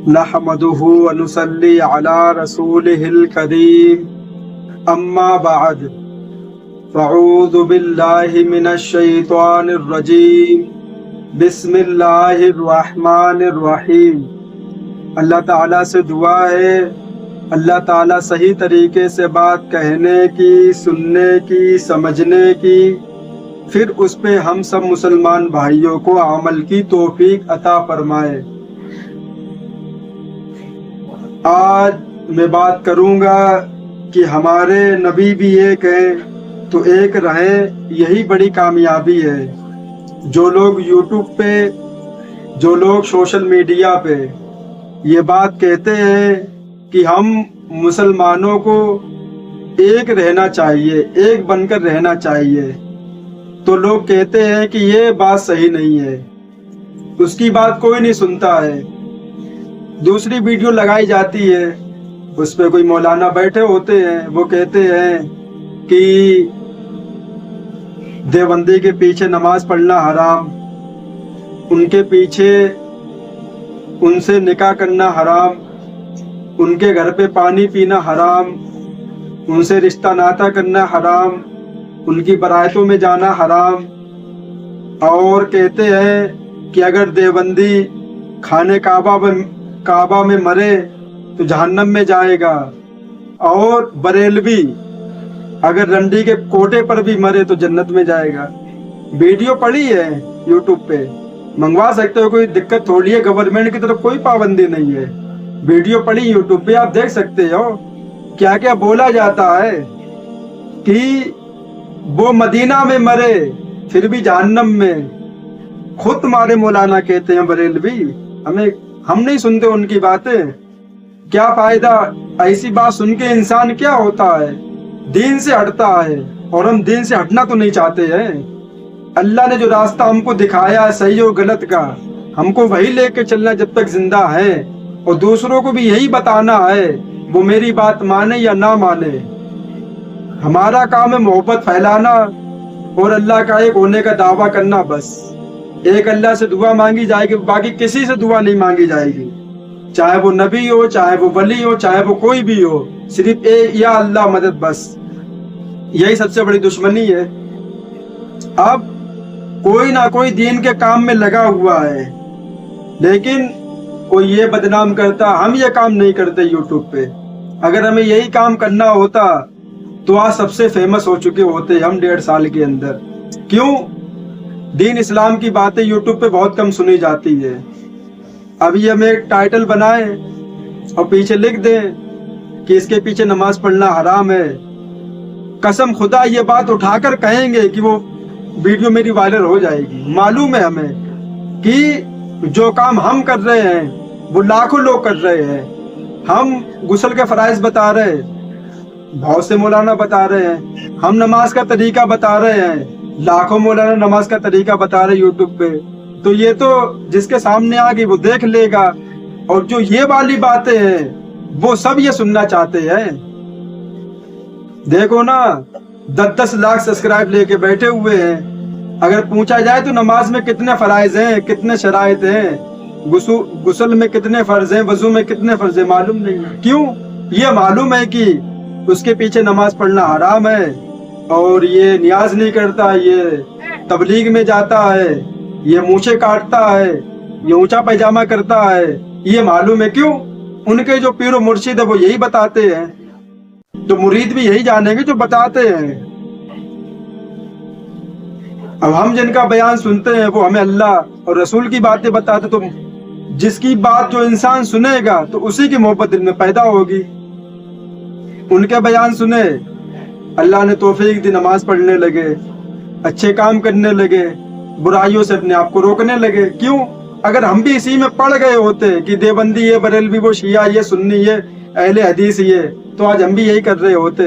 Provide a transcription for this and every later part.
نحمده ونصلي على رسوله الكريم اما بعد فاعوذ باللہ من الشیطان الرجیم بسم اللہ الرحمن الرحیم۔ اللہ تعالیٰ سے دعا ہے اللہ تعالیٰ صحیح طریقے سے بات کہنے کی، سننے کی، سمجھنے کی، پھر اس پہ ہم سب مسلمان بھائیوں کو عمل کی توفیق عطا فرمائے۔ آج میں بات کروں گا کہ ہمارے نبی بھی ایک ہیں تو ایک رہیں، یہی بڑی کامیابی ہے۔ جو لوگ یوٹیوب پہ، جو لوگ سوشل میڈیا پہ یہ بات کہتے ہیں کہ ہم مسلمانوں کو ایک رہنا چاہیے، ایک بن کر رہنا چاہیے، تو لوگ کہتے ہیں کہ یہ بات صحیح نہیں ہے، اس کی بات کوئی نہیں سنتا ہے۔ دوسری ویڈیو لگائی جاتی ہے، اس پہ کوئی مولانا بیٹھے ہوتے ہیں، وہ کہتے ہیں کہ دیوبندی کے پیچھے نماز پڑھنا حرام، ان کے پیچھے ان سے نکاح کرنا حرام، ان کے گھر پہ پانی پینا حرام، ان سے رشتہ ناتا کرنا حرام، ان کی برائتوں میں جانا حرام، اور کہتے ہیں کہ اگر دیوبندی خانے کعبہ میں مرے تو جہنم میں جائے گا، اور بریلوی اگر رنڈی کے کوٹے پر بھی مرے تو جنت میں جائے گا۔ ویڈیو پڑی ہے یوٹیوب پہ، منگوا سکتے ہو، کوئی دقت تھوڑی ہے، گورنمنٹ کی طرف کوئی پابندی نہیں ہے۔ ویڈیو پڑی یوٹیوب پہ، آپ دیکھ سکتے ہو کیا کیا بولا جاتا ہے کہ وہ مدینہ میں مرے پھر بھی جہنم میں۔ خود تمہارے مولانا کہتے ہیں بریلوی، ہم نہیں سنتے ان کی باتیں، کیا فائدہ؟ ایسی بات سن کے انسان کیا ہوتا ہے؟ دین سے ہٹتا ہے، اور ہم دین سے ہٹنا تو نہیں چاہتے ہیں۔ اللہ نے جو راستہ ہم کو دکھایا ہے صحیح و غلط کا، ہم کو وہی لے کے چلنا جب تک زندہ ہے، اور دوسروں کو بھی یہی بتانا ہے، وہ میری بات مانے یا نہ مانے۔ ہمارا کام ہے محبت پھیلانا اور اللہ کا ایک ہونے کا دعویٰ کرنا، بس۔ ایک اللہ سے دعا مانگی جائے گی، باقی کسی سے دعا نہیں مانگی جائے گی، چاہے وہ نبی ہو، چاہے وہ ولی ہو، چاہے وہ کوئی بھی ہو، صرف یا اللہ مدد، بس۔ یہی سب سے بڑی دشمنی ہے۔ اب کوئی نہ کوئی دین کے کام میں لگا ہوا ہے، لیکن کوئی یہ بدنام کرتا، ہم یہ کام نہیں کرتے یوٹیوب پہ۔ اگر ہمیں یہی کام کرنا ہوتا تو آج سب سے فیمس ہو چکے ہوتے ہم 1.5 سال کے اندر۔ کیوں؟ دین اسلام کی باتیں یوٹیوب پہ بہت کم سنی جاتی ہے۔ ابھی ہم ایک ٹائٹل بنائیں اور پیچھے لکھ دیں کہ اس کے پیچھے نماز پڑھنا حرام ہے، قسم خدا یہ بات اٹھا کر کہیں گے کہ وہ ویڈیو میری وائرل ہو جائے گی۔ معلوم ہے ہمیں کہ جو کام ہم کر رہے ہیں وہ لاکھوں لوگ کر رہے ہیں۔ ہم غسل کے فرائض بتا رہے ہیں، بہت سے مولانا بتا رہے ہیں۔ ہم نماز کا طریقہ بتا رہے ہیں، لاکھوں مولانا نماز کا طریقہ بتا رہے یوٹیوب پہ۔ تو یہ تو جس کے سامنے آ گئی وہ دیکھ لے گا، اور جو یہ والی باتیں ہیں وہ سب یہ سننا چاہتے ہیں۔ دیکھو نا، 10 لاکھ سبسکرائب لے کے بیٹھے ہوئے ہیں، اگر پوچھا جائے تو نماز میں کتنے فرائض ہیں، کتنے شرائط ہیں، غسل میں کتنے فرض ہیں، وضو میں کتنے فرض ہیں، معلوم نہیں۔ کیوں؟ یہ معلوم ہے کہ اس کے پیچھے نماز پڑھنا حرام ہے، اور یہ نیاز نہیں کرتا، یہ تبلیغ میں جاتا ہے، یہ مونچھیں کاٹتا ہے، یہ اونچا پائجامہ کرتا ہے، یہ معلوم ہے۔ کیوں؟ ان کے جو پیر و مرشد ہے وہ یہی بتاتے ہیں، تو مرید بھی یہی جانیں گے جو بتاتے ہیں۔ اب ہم جن کا بیان سنتے ہیں وہ ہمیں اللہ اور رسول کی باتیں بتاتے، تو جس کی بات جو انسان سنے گا تو اسی کی محبت دل میں پیدا ہوگی۔ ان کے بیان سنے، اللہ نے توفیق دی، نماز پڑھنے لگے، اچھے کام کرنے لگے، برائیوں سے اپنے آپ کو روکنے لگے۔ کیوں؟ اگر ہم بھی اسی میں پڑ گئے ہوتے کہ دیوبندی یہ، بریلوی وہ، شیعہ یہ، سنی یہ، اہل حدیث یہ، تو آج ہم بھی یہی کر رہے ہوتے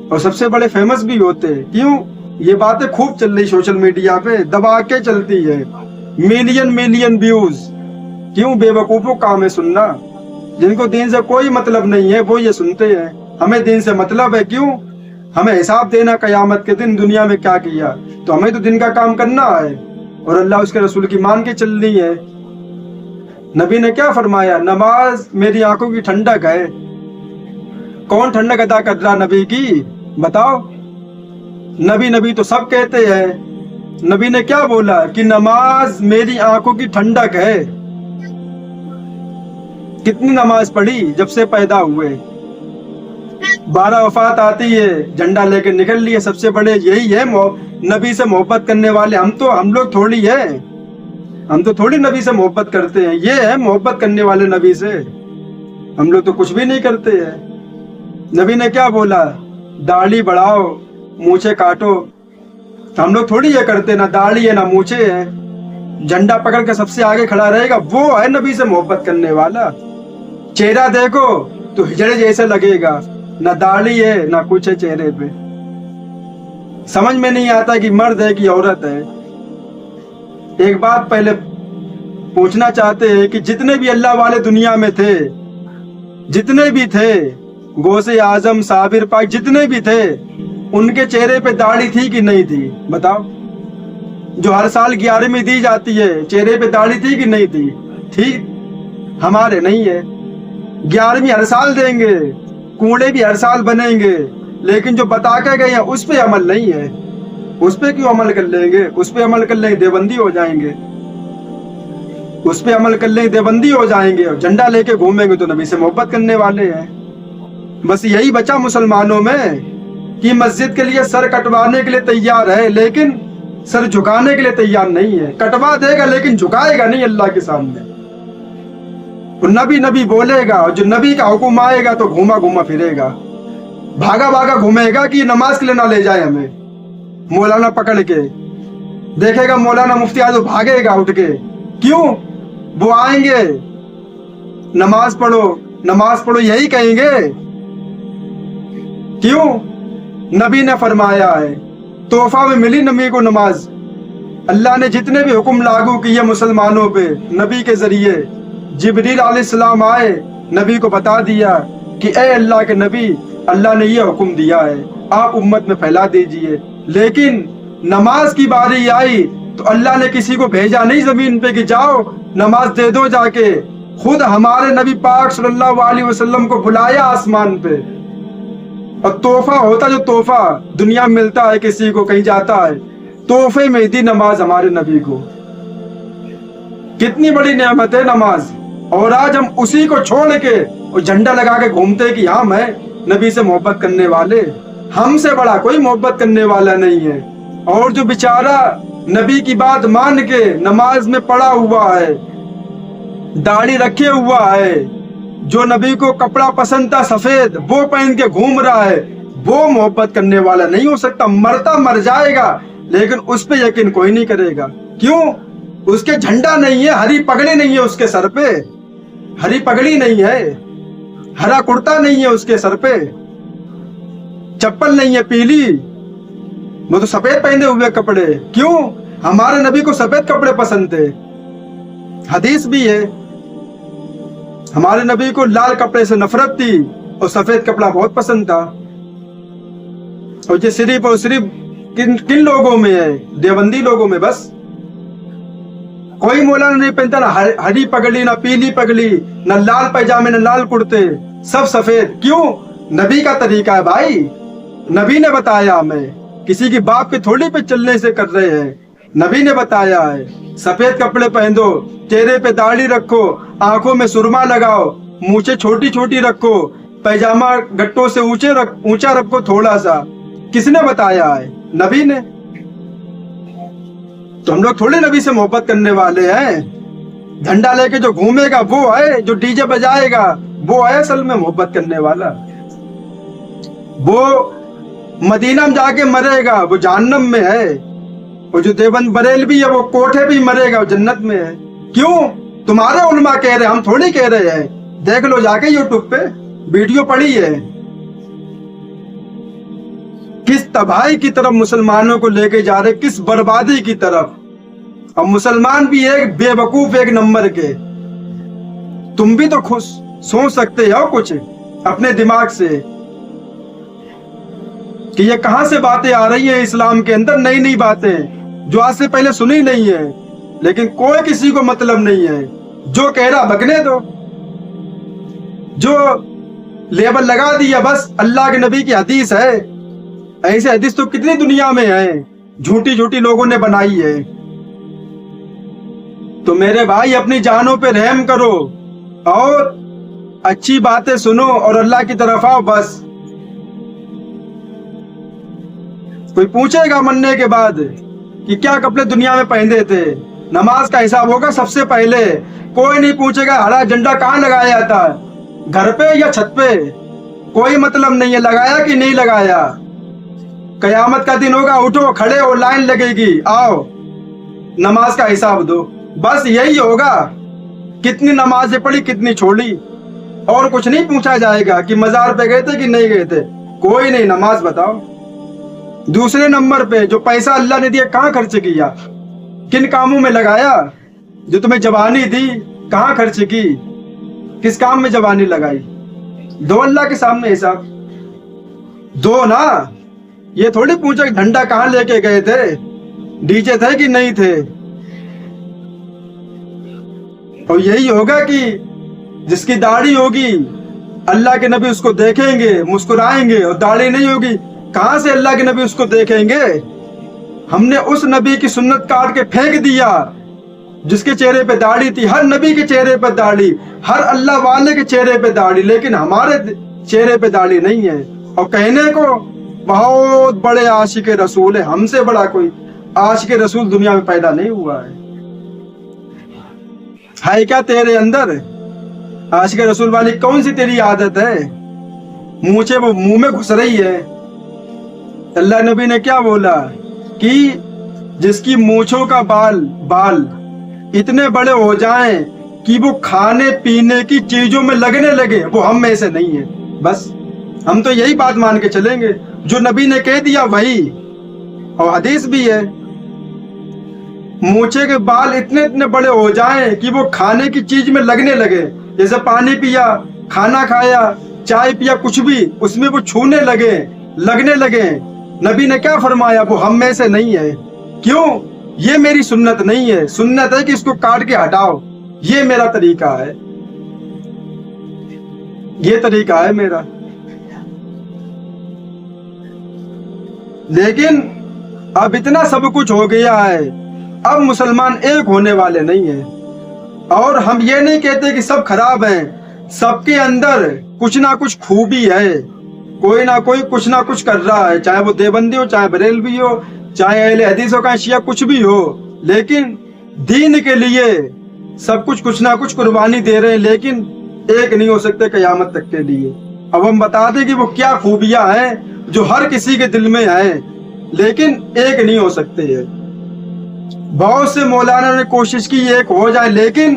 اور سب سے بڑے فیمس بھی ہوتے۔ کیوں؟ یہ باتیں خوب چل رہی سوشل میڈیا پہ، دبا کے چلتی ہے، ملین ویوز۔ کیوں؟ بے وقوفوں کام ہے سننا، جن کو دین سے کوئی مطلب نہیں ہے وہ یہ سنتے ہیں۔ ہمیں دین سے مطلب ہے، کیوں؟ ہمیں حساب دینا قیامت کے دن، دنیا میں کیا کیا، تو ہمیں تو دن کا کام کرنا ہے، اور اللہ اس کے رسول کی مان کے چلنی ہے۔ نبی نے کیا فرمایا؟ نماز میری آنکھوں کی ٹھنڈک ہے۔ کون ٹھنڈک عطا کر رہا نبی کی؟ بتاؤ۔ نبی نبی تو سب کہتے ہیں، نبی نے کیا بولا کہ نماز میری آنکھوں کی ٹھنڈک ہے۔ کتنی نماز پڑھی جب سے پیدا ہوئے؟ 12 وفات آتی ہے، جھنڈا لے کے نکل لیے۔ سب سے بڑے یہی ہے نبی سے محبت کرنے والے۔ ہم لوگ تھوڑی ہے، ہم تو تھوڑی نبی سے محبت کرتے ہیں، یہ ہے محبت کرنے والے نبی سے۔ ہم لوگ تو کچھ بھی نہیں کرتے ہیں۔ نبی نے کیا بولا؟ داڑھی بڑھاؤ، مونچھیں کاٹو۔ ہم لوگ تھوڑی یہ کرتے، نہ داڑھی ہے نہ مونچھیں ہے۔ جھنڈا پکڑ کے سب سے آگے کھڑا رہے گا، وہ ہے نبی سے محبت کرنے والا۔ چہرہ دیکھو تو ہجڑے جیسے لگے گا، نہ داڑھی ہے نہ کچھ ہے چہرے پہ۔ سمجھ میں نہیں آتا کہ مرد ہے کہ عورت ہے۔ ایک بات پہلے پوچھنا چاہتے ہیں کہ جتنے بھی اللہ والے دنیا میں تھے، جتنے بھی تھے، غوث اعظم، صابر پاک، جتنے بھی تھے، ان کے چہرے پہ داڑھی تھی کہ نہیں تھی؟ بتاؤ۔ جو ہر سال 11ویں دی جاتی ہے، چہرے پہ داڑھی تھی کہ نہیں تھی؟ ٹھیک، ہمارے نہیں ہے۔ 11ویں ہر سال دیں گے، کوڑے بھی ہر سال بنیں گے، لیکن جو بتا کے گئے ہیں اس پہ عمل نہیں ہے۔ اس پہ کیوں عمل کر لیں گے؟ اس پہ عمل کر لیں گے دیوبندی ہو جائیں گے، اس پہ عمل کر لیں گے دیوبندی ہو جائیں گے، اور جھنڈا لے کے گھومیں گے تو نبی سے محبت کرنے والے ہیں۔ بس یہی بچا مسلمانوں میں کہ مسجد کے لیے سر کٹوانے کے لیے تیار ہے، لیکن سر جھکانے کے لیے تیار نہیں ہے۔ کٹوا دے گا لیکن جھکائے گا نہیں اللہ کے سامنے۔ اور نبی نبی بولے گا، اور جو نبی کا حکم آئے گا تو گھوما گھوما پھرے گا، بھاگا بھاگا گھومے گا کہ نماز کے لیے نہ لے جائے ہمیں۔ مولانا پکڑ کے دیکھے گا، مولانا مفتی اعظم بھاگے گا اٹھ کے۔ کیوں؟ وہ آئیں گے نماز پڑھو نماز پڑھو یہی کہیں گے۔ کیوں؟ نبی نے فرمایا ہے، تحفہ میں ملی نبی کو نماز۔ اللہ نے جتنے بھی حکم لاگو کیے مسلمانوں پہ نبی کے ذریعے، جبریل علیہ السلام آئے، نبی کو بتا دیا کہ اے اللہ کے نبی، اللہ نے یہ حکم دیا ہے، آپ امت میں پھیلا دیجئے۔ لیکن نماز کی باری آئی تو اللہ نے کسی کو بھیجا نہیں زمین پہ کہ جاؤ نماز دے دو جا کے۔ خود ہمارے نبی پاک صلی اللہ علیہ وسلم کو بلایا آسمان پہ، اور تحفہ ہوتا، جو تحفہ دنیا میں ملتا ہے کسی کو، کہیں جاتا ہے، تحفے میں دی نماز ہمارے نبی کو۔ کتنی بڑی نعمت ہے نماز، اور آج ہم اسی کو چھوڑ کے اور جھنڈا لگا کے گھومتے کہ ہم ہیں نبی سے محبت کرنے والے۔ ہم سے بڑا کوئی محبت کرنے والا نہیں ہے۔ اور جو بیچارہ نبی کی بات مان کے نماز میں پڑا ہوا ہے، داڑھی رکھے ہوا ہے، جو نبی کو کپڑا پسند تھا سفید وہ پہن کے گھوم رہا ہے، وہ محبت کرنے والا نہیں ہو سکتا۔ مرتا مر جائے گا لیکن اس پہ یقین کوئی نہیں کرے گا۔ کیوں؟ اس کے جھنڈا نہیں ہے، ہری پگڑی نہیں ہے اس کے سر پہ، ہری پگڑی نہیں ہے، ہرا کرتا نہیں ہے اس کے سر پہ، چپل نہیں ہے پیلی، وہ تو سفید پہنے ہوئے کپڑے۔ کیوں؟ ہمارے نبی کو سفید کپڑے پسند تھے۔ حدیث بھی ہے، ہمارے نبی کو لال کپڑے سے نفرت تھی اور سفید کپڑا بہت پسند تھا۔ اور یہ صرف اور صرف کن لوگوں میں ہے؟ دیوبندی لوگوں میں بس۔ کوئی مولانا نہیں پہنتا نہ ہری پگڑی نہ پیلی پگڑی، نہ لال پیجامے نہ لال کرتے، سب سفید۔ کیوں؟ نبی کا طریقہ ہے بھائی، نبی نے بتایا ہمیں، کسی کی باپ کے تھوڑی پہ چلنے سے کر رہے ہیں۔ نبی نے بتایا ہے سفید کپڑے پہن دو، چہرے پہ داڑھی رکھو، آنکھوں میں سرما لگاؤ، مونچھیں چھوٹی چھوٹی رکھو، پیجامہ گٹوں سے اونچا رکھو تھوڑا سا۔ کس نے بتایا ہے؟ نبی نے۔ تو ہم لوگ تھوڑے نبی سے محبت کرنے والے ہیں۔ جھنڈا لے کے جو گھومے گا وہ ہے، جو ڈی جے بجائے گا وہ ہے اصل میں محبت کرنے والا۔ وہ مدینہ میں جا کے مرے گا وہ جہنم میں ہے، اور جو دیوبند بریلوی ہے وہ کوٹھے بھی مرے گا وہ جنت میں ہے۔ کیوں؟ تمہارے علماء کہہ رہے ہیں، ہم تھوڑی کہہ رہے ہیں۔ دیکھ لو جا کے یوٹیوب پہ ویڈیو پڑی ہے، کس تباہی کی طرف مسلمانوں کو لے کے جا رہے، کس بربادی کی طرف۔ اور مسلمان بھی ایک بے وقوف ایک نمبر کے۔ تم بھی تو خوش سوچ سکتے ہو کچھ اپنے دماغ سے کہ یہ کہاں سے باتیں آ رہی ہیں اسلام کے اندر، نئی نئی باتیں جو آج سے پہلے سنی نہیں ہے، لیکن کوئی کسی کو مطلب نہیں ہے۔ جو کہہ رہا بکنے دو، جو لیبل لگا دیا بس اللہ کے نبی کی حدیث ہے. ایسے حدیث تو کتنی دنیا میں ہے، جھوٹی جھوٹی لوگوں نے بنائی ہے. تو میرے بھائی اپنی جانوں پہ رحم کرو اور اچھی باتیں سنو اور اللہ کی طرف آؤ. بس کوئی پوچھے گا مرنے کے بعد کہ کیا کپڑے دنیا میں پہنے تھے، نماز کا حساب ہوگا سب سے پہلے. کوئی نہیں پوچھے گا ہرا جھنڈا کہاں لگایا تھا، گھر پہ یا چھت پہ. کوئی مطلب نہیں ہے لگایا کہ نہیں لگایا. قیامت کا دن ہوگا، اٹھو کھڑے ہو، لائن لگے گی، آؤ نماز کا حساب دو. بس یہی ہوگا، کتنی نمازیں پڑھی کتنی چھوڑی. اور کچھ نہیں پوچھا جائے گا کہ مزار پہ گئے تھے کہ نہیں گئے تھے. کوئی نہیں، نماز بتاؤ. دوسرے نمبر پہ جو پیسہ اللہ نے دیا کہاں خرچ کیا، کن کاموں میں لگایا. جو تمہیں جوانی دی کہاں خرچ کی، کس کام میں جوانی لگائی. دو اللہ کے سامنے حساب دو نا. یہ تھوڑی پوچھا کہ ڈنڈا کہاں لے کے گئے تھے، ڈی جے تھے کہ نہیں تھے. اور یہی ہوگا کہ جس کی داڑھی ہوگی اللہ کے نبی اس کو دیکھیں گے مسکرائیں گے، اور داڑھی نہیں ہوگی کہاں سے اللہ کے نبی اس کو دیکھیں گے. ہم نے اس نبی کی سنت کاٹ کے پھینک دیا جس کے چہرے پہ داڑھی تھی. ہر نبی کے چہرے پہ داڑھی، ہر اللہ والے کے چہرے پہ داڑھی، لیکن ہمارے چہرے پہ داڑھی نہیں ہے. اور کہنے کو بہت بڑے عاشق رسول ہے، ہم سے بڑا کوئی عاشق رسول دنیا میں پیدا نہیں ہوا ہے. ہے کیا تیرے اندر عاشق رسول والی کون سی تیری عادت ہے؟ مونچھے وہ منہ میں گھس رہی ہے. اللہ نبی نے کیا بولا کہ جس کی مونچھوں کا بال اتنے بڑے ہو جائیں کہ وہ کھانے پینے کی چیزوں میں لگنے لگے، وہ ہم میں سے نہیں ہے. بس ہم تو یہی بات مان کے چلیں گے، جو نبی نے کہہ دیا وہی. اور حدیث بھی ہے، مونچھے کے بال اتنے بڑے ہو جائیں کہ وہ کھانے کی چیز میں لگنے لگے. جیسے پانی پیا، کھانا کھایا، چائے پیا، کچھ بھی اس میں وہ چھونے لگنے لگے. نبی نے کیا فرمایا؟ وہ ہم میں سے نہیں ہے. کیوں؟ یہ میری سنت نہیں ہے. سنت ہے کہ اس کو کاٹ کے ہٹاؤ. یہ میرا طریقہ ہے، یہ طریقہ ہے میرا. لیکن اب اتنا سب کچھ ہو گیا ہے، اب مسلمان ایک ہونے والے نہیں ہیں. اور ہم یہ نہیں کہتے کہ سب خراب ہیں، سب کے اندر کچھ نہ کچھ خوبی ہے. کوئی نہ کوئی کچھ نہ کچھ کر رہا ہے، چاہے وہ دیوبندی ہو، چاہے بریلوی ہو، چاہے اہل حدیث ہو، چاہے شیعہ، کچھ بھی ہو. لیکن دین کے لیے سب کچھ نہ کچھ قربانی دے رہے ہیں، لیکن ایک نہیں ہو سکتے قیامت تک کے لیے. اب ہم بتا دیں کہ وہ کیا خوبیاں ہیں جو ہر کسی کے دل میں ہیں، لیکن ایک نہیں ہو سکتے ہیں. بہت سے مولانا نے کوشش کی ایک ہو جائے، لیکن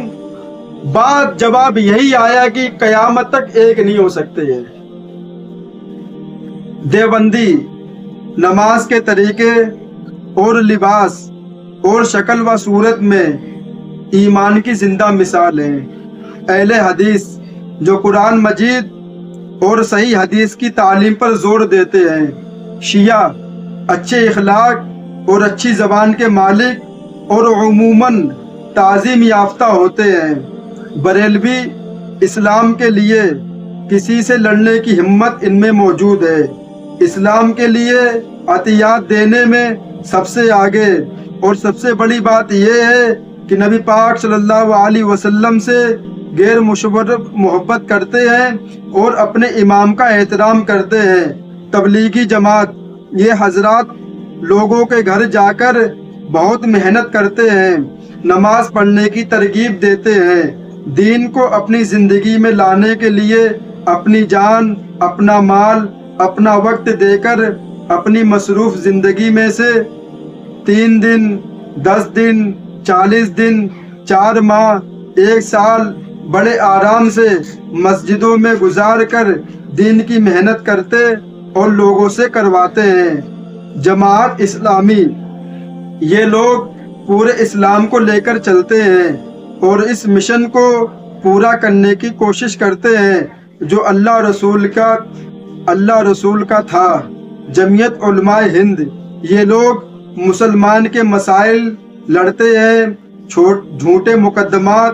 بات جواب یہی آیا کہ قیامت تک ایک نہیں ہو سکتے ہیں. دیوبندی نماز کے طریقے اور لباس اور شکل و صورت میں ایمان کی زندہ مثال ہیں. اہل حدیث جو قرآن مجید اور صحیح حدیث کی تعلیم پر زور دیتے ہیں. شیعہ اچھے اخلاق اور اچھی زبان کے مالک اور عموماً تعظیم یافتہ ہوتے ہیں. بریلوی اسلام کے لیے کسی سے لڑنے کی ہمت ان میں موجود ہے. اسلام کے لیے عطیات دینے میں سب سے آگے. اور سب سے بڑی بات یہ ہے کہ نبی پاک صلی اللہ علیہ وسلم سے غیر مشرف محبت کرتے ہیں اور اپنے امام کا احترام کرتے ہیں. تبلیغی جماعت یہ حضرات لوگوں کے گھر جا کر بہت محنت کرتے ہیں، نماز پڑھنے کی ترغیب دیتے ہیں. دین کو اپنی زندگی میں لانے کے لیے اپنی جان، اپنا مال، اپنا وقت دے کر اپنی مصروف زندگی میں سے 3 دن، 10 دن، 40 دن، 4 ماہ، 1 سال بڑے آرام سے مسجدوں میں گزار کر دین کی محنت کرتے اور لوگوں سے کرواتے ہیں. جماعت اسلامی یہ لوگ پورے اسلام کو لے کر چلتے ہیں اور اس مشن کو پورا کرنے کی کوشش کرتے ہیں جو اللہ رسول کا تھا. جمعیت علماء ہند یہ لوگ مسلمان کے مسائل لڑتے ہیں، جھوٹے مقدمات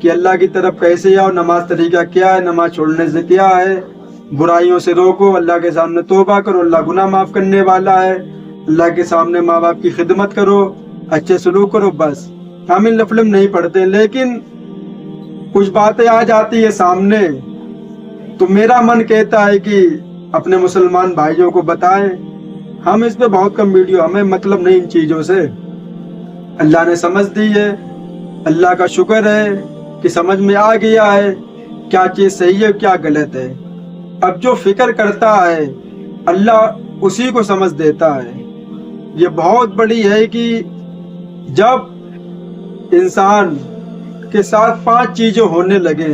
کہ اللہ کی طرف کیسے آؤ، نماز طریقہ کیا ہے، نماز چھوڑنے سے کیا ہے، برائیوں سے روکو، اللہ کے سامنے توبہ کرو، اللہ گناہ معاف کرنے والا ہے، اللہ کے سامنے ماں باپ کی خدمت کرو، اچھے سلوک کرو، بس ہم ان لفظ نہیں پڑھتے۔ لیکن کچھ باتیں آ جاتی ہے سامنے تو میرا من کہتا ہے کہ اپنے مسلمان بھائیوں کو بتائیں۔ ہم اس پہ بہت کم ویڈیو، ہمیں مطلب نہیں ان چیزوں سے، اللہ نے سمجھ دی ہے، اللہ کا شکر ہے کہ سمجھ میں آ گیا ہے کیا چیز صحیح ہے کیا غلط ہے۔ اب جو فکر کرتا ہے اللہ اسی کو سمجھ دیتا ہے۔ یہ بہت بڑی ہے کہ جب انسان کے ساتھ 5 چیزیں ہونے لگے،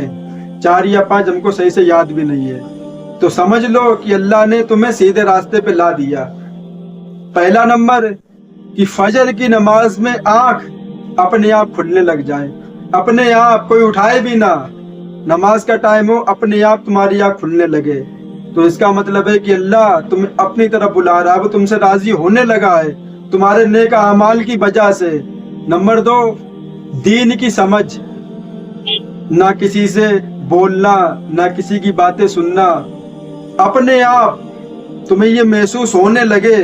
4 یا 5 ہم کو صحیح سے یاد بھی نہیں ہے، تو سمجھ لو کہ اللہ نے تمہیں سیدھے راستے پہ لا دیا۔ پہلا نمبر کہ فجر کی نماز میں آنکھ اپنے آپ کھلنے لگ جائے، اپنے آپ، کوئی اٹھائے بھی نہ، نماز کا ٹائم ہو اپنے آپ تمہاری آنکھ کھلنے لگے، تو اس کا مطلب ہے کہ اللہ تم اپنی طرف بلا رہا ہے، وہ تم سے راضی ہونے لگا ہے تمہارے نیک اعمال کی وجہ سے۔ نمبر 2، دین کی سمجھ، نہ کسی سے بولنا، نہ کسی کی باتیں سننا، اپنے آپ تمہیں یہ محسوس ہونے لگے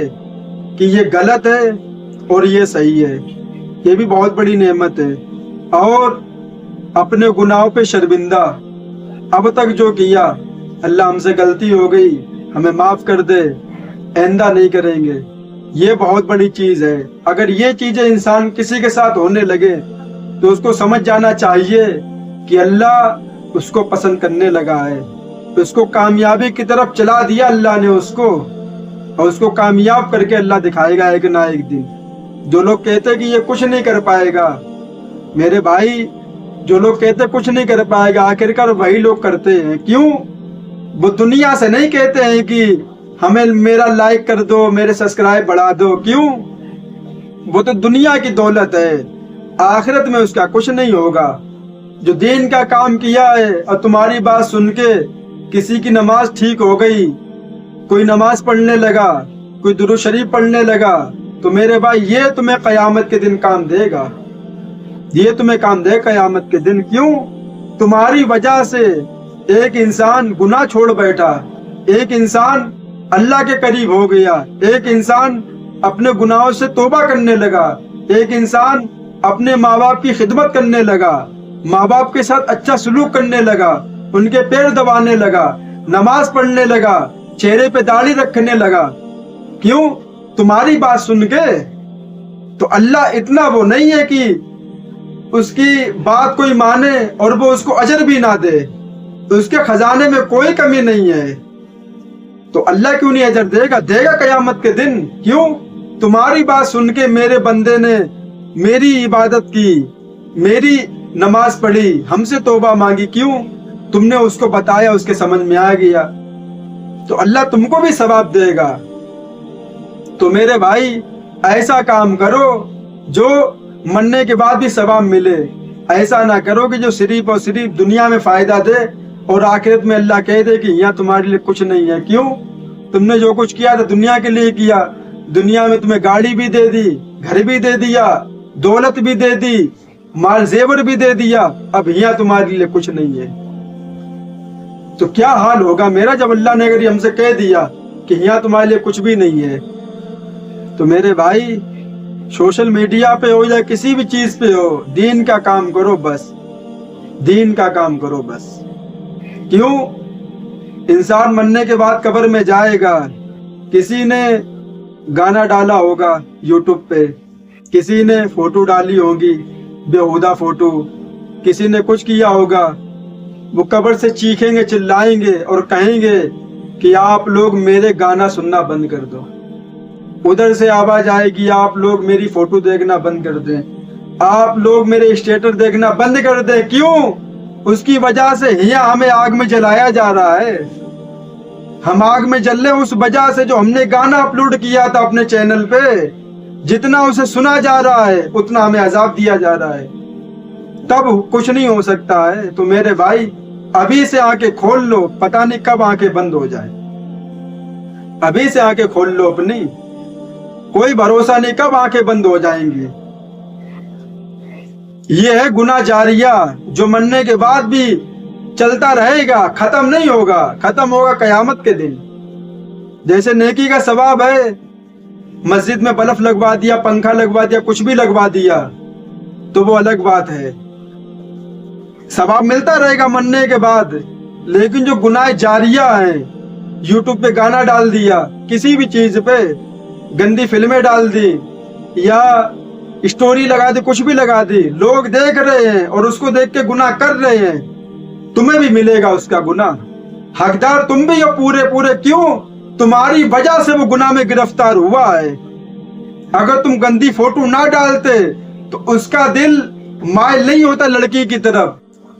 کہ یہ غلط ہے اور یہ صحیح ہے، یہ بھی بہت بڑی نعمت ہے۔ اور اپنے گناہوں پہ شرمندہ، اب تک جو کیا اللہ ہم سے غلطی ہو گئی ہمیں معاف کر دے، آئندہ نہیں کریں گے، یہ بہت بڑی چیز ہے۔ اگر یہ چیزیں انسان کسی کے ساتھ ہونے لگے تو اس کو سمجھ جانا چاہیے کہ اللہ اس کو پسند کرنے لگا ہے، اس کو کامیابی کی طرف چلا دیا اللہ نے اس کو، اور اس کو کامیاب کر کے اللہ دکھائے گا ایک نہ ایک دن۔ جو لوگ کہتے کہ یہ کچھ نہیں کر پائے گا، میرے بھائی، جو لوگ کہتے کچھ نہیں کر پائے گا، آخرکار وہی لوگ کرتے ہیں۔ کیوں؟ وہ دنیا سے نہیں کہتے ہیں کہ ہمیں میرا لائک کر دو، میرے سبسکرائب بڑھا دو، کیوں؟ وہ تو دنیا کی دولت ہے، آخرت میں اس کا کچھ نہیں ہوگا۔ جو دین کا کام کیا ہے اور تمہاری بات سن کے کسی کی نماز ٹھیک ہو گئی، کوئی نماز پڑھنے لگا، کوئی درود شریف پڑھنے لگا، تو میرے بھائی یہ تمہیں قیامت کے دن کام دے گا، یہ تمہیں کام دے قیامت کے دن۔ کیوں؟ تمہاری وجہ سے ایک انسان گناہ چھوڑ بیٹھا، ایک انسان اللہ کے قریب ہو گیا، ایک انسان اپنے گناہوں سے توبہ کرنے لگا، ایک انسان اپنے ماں باپ کی خدمت کرنے لگا، ماں باپ کے ساتھ اچھا سلوک کرنے لگا، ان کے پیر دبانے لگا، نماز پڑھنے لگا، چہرے پہ داڑھی رکھنے لگا۔ کیوں؟ تمہاری بات سن کے۔ تو اللہ اتنا وہ نہیں ہے کہ اس کی بات کوئی مانے اور وہ اس کو اجر بھی نہ دے، اس کے خزانے میں کوئی کمی نہیں ہے، تو اللہ کیوں نہیں اجر دے گا؟ دے گا قیامت کے دن۔ کیوں؟ تمہاری بات سن کے میرے بندے نے میری عبادت کی، میری نماز پڑھی، ہم سے توبہ مانگی، کیوں؟ تم نے اس کو بتایا، اس کے سمجھ میں آ گیا، تو اللہ تم کو بھی ثواب دے گا۔ تو میرے بھائی ایسا کام کرو جو مرنے کے بعد بھی ثواب ملے، ایسا نہ کرو کہ جو صرف اور صرف دنیا میں فائدہ دے اور آخرت میں اللہ کہہ دے کہ یہاں تمہارے لیے کچھ نہیں ہے۔ کیوں؟ تم نے جو کچھ کیا تھا دنیا کے لیے کیا، دنیا میں تمہیں گاڑی بھی دے دی، گھر بھی دے دیا، دولت بھی دے دی، مال زیور بھی دے دیا، اب یہاں تمہارے لیے کچھ نہیں ہے، تو کیا حال ہوگا میرا جب اللہ نے اگر ہم سے کہہ دیا کہ یہاں تمہارے لیے کچھ بھی نہیں ہے۔ تو میرے بھائی، سوشل میڈیا پہ ہو یا کسی بھی چیز پہ ہو، دین کا کام کرو، بس دین کا کام کرو بس۔ کیوں؟ انسان مرنے کے بعد قبر میں جائے گا، کسی نے گانا ڈالا ہوگا یوٹیوب پہ، کسی نے فوٹو ڈالی ہوگی بےہودہ فوٹو، کسی نے کچھ کیا ہوگا، وہ قبر سے چیخیں گے، چلائیں گے اور کہیں گے کہ آپ لوگ میرے گانا سننا بند کر دو، ادھر سے آواز آئے گی آپ لوگ میری فوٹو دیکھنا بند کر دیں، آپ لوگ میرے اسٹیٹس دیکھنا بند کر دیں۔ کیوں؟ اس کی وجہ سے یہاں ہمیں آگ میں جلایا جا رہا ہے، ہم آگ میں جل رہے اس وجہ سے جو ہم نے گانا اپلوڈ کیا تھا اپنے چینل پہ، جتنا اسے سنا جا رہا ہے اتنا ہمیں عذاب دیا جا رہا ہے، تب کچھ نہیں ہو سکتا ہے۔ تو میرے بھائی ابھی سے آنکھیں کھول لو، پتہ نہیں کب آنکھیں بند ہو جائے، ابھی سے آنکھیں کھول لو اپنی، کوئی بھروسہ نہیں کب آنکھیں بند ہو جائیں گی۔ یہ ہے گناہ جاریہ جو مرنے کے بعد بھی چلتا رہے گا، ختم نہیں ہوگا، ختم ہوگا قیامت کے دن۔ جیسے نیکی کا ثواب ہے، مسجد میں بلف لگوا دیا، پنکھا لگوا دیا، کچھ بھی لگوا دیا تو وہ الگ بات ہے، ثواب ملتا رہے گا مرنے کے بعد۔ لیکن جو گناہ جاریہ ہیں، یوٹیوب پہ گانا ڈال دیا، کسی بھی چیز پہ گندی فلمیں ڈال دی یا اسٹوری لگا دی، کچھ بھی لگا دی، لوگ دیکھ رہے ہیں اور اس کو دیکھ کے گناہ کر رہے ہیں، تمہیں بھی ملے گا اس کا گناہ، حقدار تم بھی ہو پورے۔ کیوں؟ تمہاری وجہ سے وہ گناہ میں گرفتار ہوا ہے۔ اگر تم گندی فوٹو نہ ڈالتے تو اس کا دل مائل نہیں ہوتا لڑکی کی طرف۔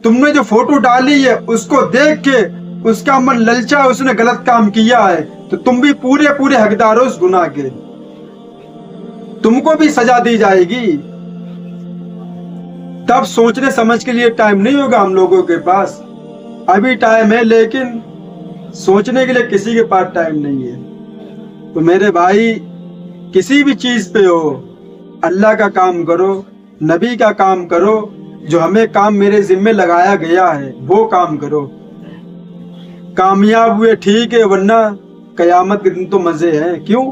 تم نے جو فوٹو ڈالی ہے اس کو دیکھ کے اس کا من للچا، اس نے غلط کام کیا ہے، تو تم بھی پورے حقدار ہو اس گناہ کے، تم کو بھی سزا دی جائے گی۔ تب سوچنے سمجھ کے لیے ٹائم نہیں ہوگا ہم لوگوں کے پاس، ابھی ٹائم ہے لیکن سوچنے کے لیے کسی کے پاس ٹائم نہیں ہے۔ تو میرے بھائی، کسی بھی چیز پہ ہو، اللہ کا کام کرو، نبی کا کام کرو، جو ہمیں کام میرے ذمہ لگایا گیا ہے وہ کام کرو، کامیاب ہوئے ٹھیک ہے، ورنہ قیامت کے دن تو مزے ہیں۔ کیوں؟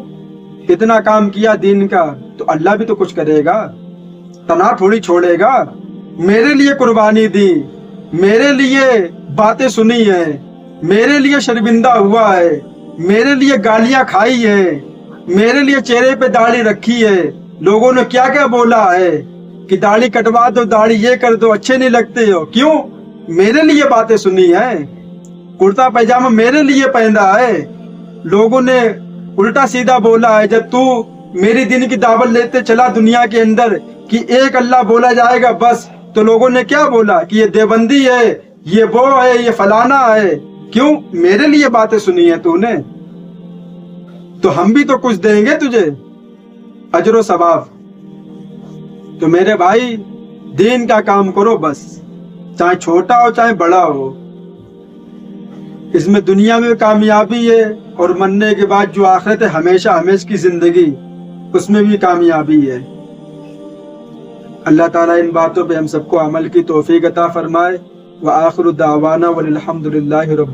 اتنا کام کیا دین کا تو اللہ بھی تو کچھ کرے گا، تنہا تھوڑی چھوڑے گا۔ میرے لیے قربانی دی، میرے لیے باتیں سنی ہیں، میرے لیے شرمندہ ہوا ہے، میرے لیے گالیاں کھائی ہیں، میرے لیے چہرے پہ داڑھی رکھی ہے، لوگوں نے کیا کیا بولا ہے کہ داڑھی کٹوا دو، داڑھی یہ کر دو، اچھے نہیں لگتے ہو۔ کیوں؟ میرے لیے باتیں سنی ہیں، کرتا پائجامہ میرے لیے پہنا ہے، لوگوں نے الٹا سیدھا بولا ہے۔ جب تو میری دین کی دعوت لیتے چلا دنیا کے اندر کہ ایک اللہ بولا جائے گا بس، تو لوگوں نے کیا بولا کہ یہ دیوبندی ہے، یہ وہ ہے، یہ فلانا ہے۔ کیوں؟ میرے لیے باتیں سنی ہیں تو نے، تو ہم بھی تو کچھ دیں گے تجھے اجر و ثواب۔ تو میرے بھائی، دین کا کام کرو بس، چاہے چھوٹا ہو چاہے بڑا ہو، اس میں دنیا میں کامیابی ہے اور مرنے کے بعد جو آخرت ہے ہمیشہ ہمیشہ کی زندگی، اس میں بھی کامیابی ہے۔ اللہ تعالیٰ ان باتوں پہ ہم سب کو عمل کی توفیق عطا فرمائے۔ وآخر دعوانا والحمد للہ رب